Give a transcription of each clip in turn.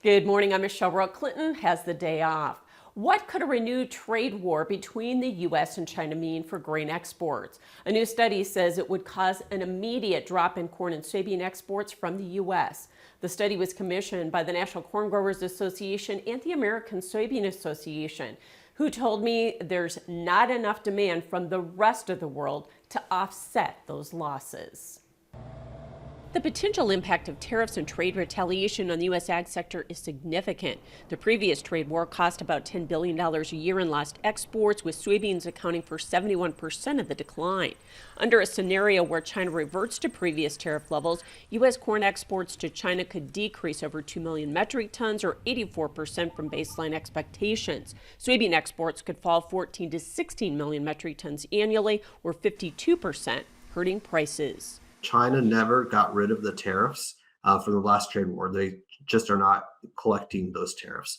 Good morning, I'm Michelle Rowe. Clinton has the day off. What could a renewed trade war between the U.S. and China mean for grain exports? A new study says it would cause an immediate drop in corn and soybean exports from the U.S. The study was commissioned by the National Corn Growers Association and the American Soybean Association, who told me there's not enough demand from the rest of the world to offset those losses. The potential impact of tariffs and trade retaliation on the U.S. ag sector is significant. The previous trade war cost about $10 billion a year in lost exports, with soybeans accounting for 71% of the decline. Under a scenario where China reverts to previous tariff levels, U.S. corn exports to China could decrease over 2 million metric tons, or 84% from baseline expectations. Soybean exports could fall 14 to 16 million metric tons annually, or 52%, hurting prices. China never got rid of the tariffs from the last trade war. They just are not collecting those tariffs.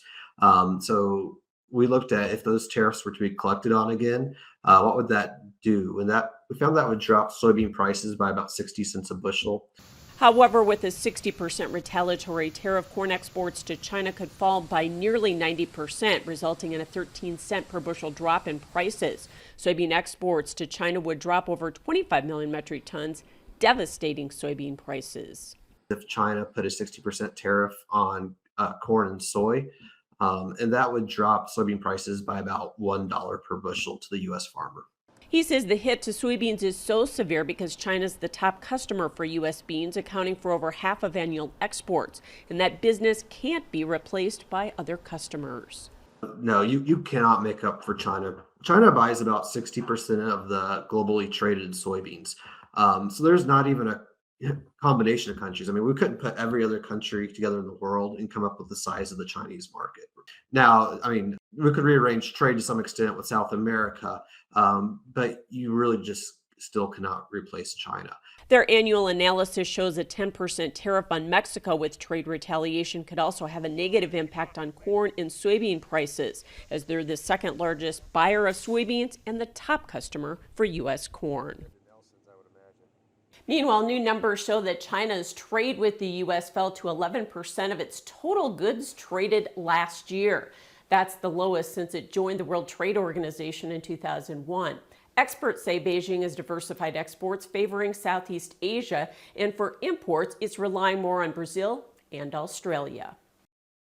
So we looked at if those tariffs were to be collected on again, what would that do? And that we found that would drop soybean prices by about 60 cents a bushel. However, with a 60% retaliatory tariff, corn exports to China could fall by nearly 90%, resulting in a 13-cent per bushel drop in prices. Soybean exports to China would drop over 25 million metric tons, devastating soybean prices. If China put a 60% tariff on corn and soy, and that would drop soybean prices by about $1 per bushel to the U.S. farmer. He says the hit to soybeans is so severe because China's the top customer for U.S. beans, accounting for over half of annual exports, and that business can't be replaced by other customers. No, you cannot make up for China. China buys about 60% of the globally traded soybeans. So there's not even a combination of countries. I mean, we couldn't put every other country together in the world and come up with the size of the Chinese market. Now, I mean, we could rearrange trade to some extent with South America, but you really just still cannot replace China. Their annual analysis shows a 10% tariff on Mexico with trade retaliation could also have a negative impact on corn and soybean prices, as they're the second largest buyer of soybeans and the top customer for U.S. corn. Meanwhile, new numbers show that China's trade with the U.S. fell to 11% of its total goods traded last year. That's the lowest since it joined the World Trade Organization in 2001. Experts say Beijing has diversified exports, favoring Southeast Asia, and for imports, it's relying more on Brazil and Australia.